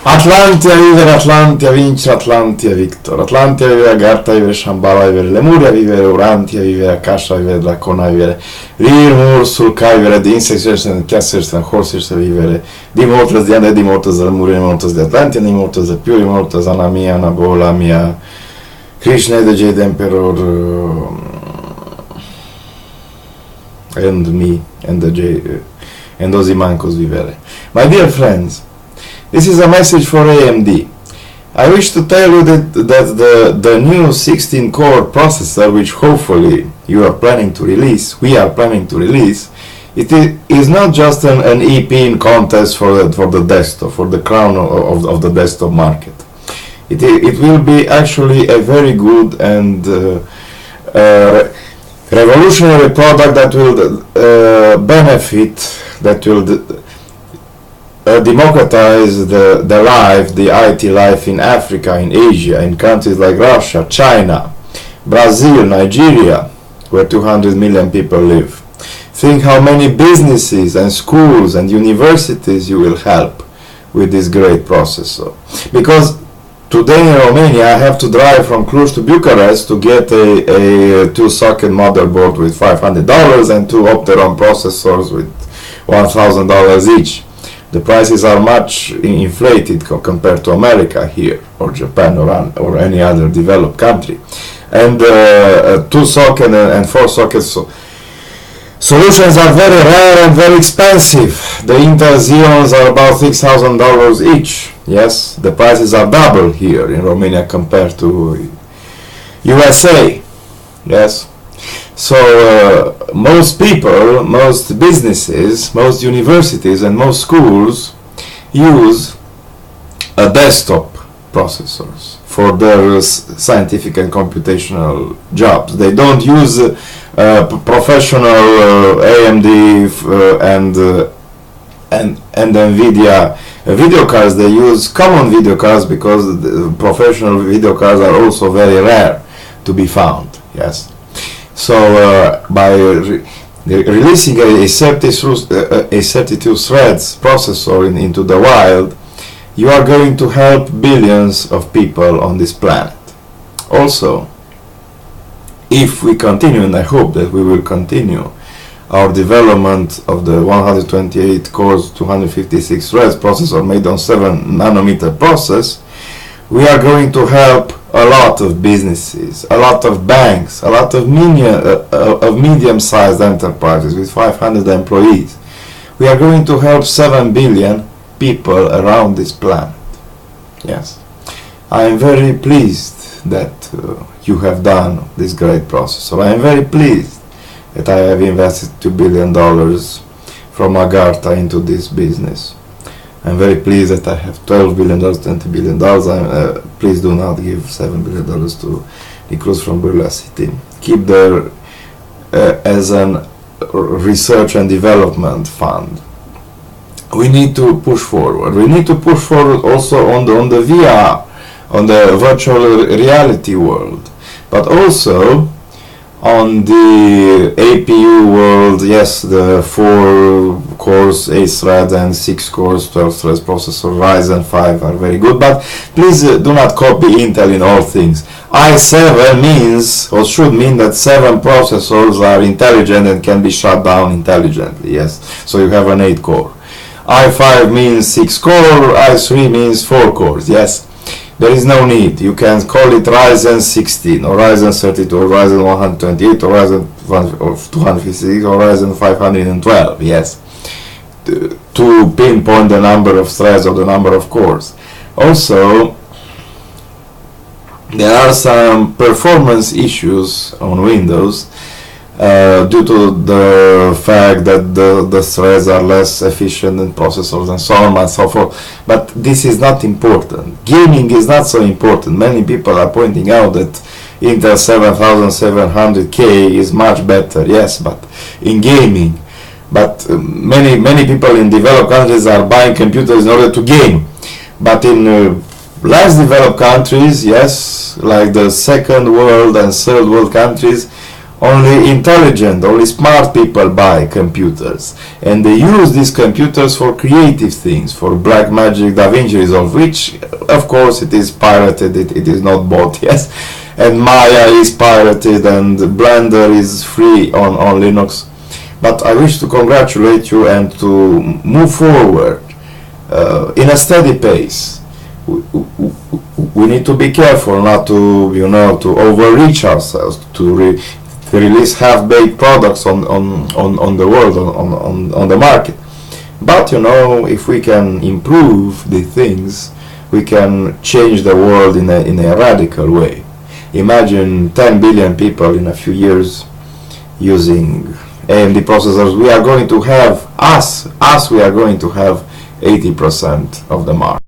Atlantia vivere, Atlantia vincere, Atlantia victor. Atlantia vivere, Agartha vivere, Shambhala vivere, Lemuria vivere, Urantia vivere, Akasha vivere, Dracona vivere, Rir, Mur, Sulka vivere, The Insects and Casters and Horses vivere, The Immortals, The Undead Immortals, The Lemuria Immortals, The Atlantean Immortals, The Pure Immortals, Anamia, Nabola, Mia, Krishna, the Jade Emperor, and me, and the Jade, and Ozymandias vivere. My dear friends, this is a message for AMD. I wish to tell you that the new 16-core processor, which hopefully we are planning to release, it is not just an EP contest for the desktop, for the crown of the desktop market. It will be actually a very good and revolutionary product that will benefit, that will democratize the life, the IT life in Africa, in Asia, in countries like Russia, China, Brazil, Nigeria, where 200 million people live. Think how many businesses and schools and universities you will help with this great processor. Because today in Romania I have to drive from Cluj to Bucharest to get a 2-socket motherboard with $500 and 2 Opteron processors with $1,000 each. The prices are much inflated compared to America here, or Japan, or any other developed country. And 2-socket and 4-socket solutions are very rare and very expensive. The Intel Xeons are about $6,000 each. Yes, the prices are double here in Romania compared to USA. Yes. So most people, most businesses, most universities and most schools use desktop processors for their scientific and computational jobs. They don't use professional AMD and NVIDIA video cards. They use common video cards because the professional video cards are also very rare to be found. Yes. So by releasing a 32 threads processor into the wild, you are going to help billions of people on this planet. Also, if we continue, and I hope that we will continue, our development of the 128 cores, 256 threads processor made on 7 nanometer process, we are going to help a lot of businesses, a lot of banks, a lot of medium-sized enterprises with 500 employees. We are going to help 7 billion people around this planet. Yes. I am very pleased that you have done this great processor. I am very pleased that I have invested $2 billion from Agartha into this business. I'm very pleased that I have $12 billion, $20 billion. Please do not give $7 billion to the Cruz from Burla City. Keep there as an research and development fund. We need to push forward. We need to push forward also on the VR, on the virtual reality world, but also on the APU world. Yes, the 4 cores 8 threads and 6 cores 12 threads processor Ryzen 5 are very good, but please do not copy Intel in all things. i7 means, or should mean, that 7 processors are intelligent and can be shut down intelligently. Yes, so you have an 8 core. i5 means 6 core, i3 means 4 cores. Yes, there is no need. You can call it Ryzen 16 or Ryzen 32 or Ryzen 128 or Ryzen 256 or Ryzen 512. Yes, to pinpoint the number of threads or the number of cores. Also, there are some performance issues on Windows due to the fact that the threads are less efficient than processors and so on and so forth. But this is not important. Gaming is not so important. Many people are pointing out that Intel 7700K is much better. Yes, but in gaming. But many people in developed countries are buying computers in order to game. But in less developed countries, yes, like the second world and third world countries, Only intelligent, only smart people buy computers, and they use these computers for creative things, for Blackmagic, DaVinci Resolve, which of course it is pirated, it is not bought, yes, and Maya is pirated, and Blender is free on Linux. But I wish to congratulate you and to move forward in a steady pace. We need to be careful not to, to overreach ourselves, to release half-baked products on the world, on the market. But if we can improve the things, we can change the world in a radical way. Imagine 10 billion people in a few years using AMD processors. We are going to have we are going to have 80% of the market.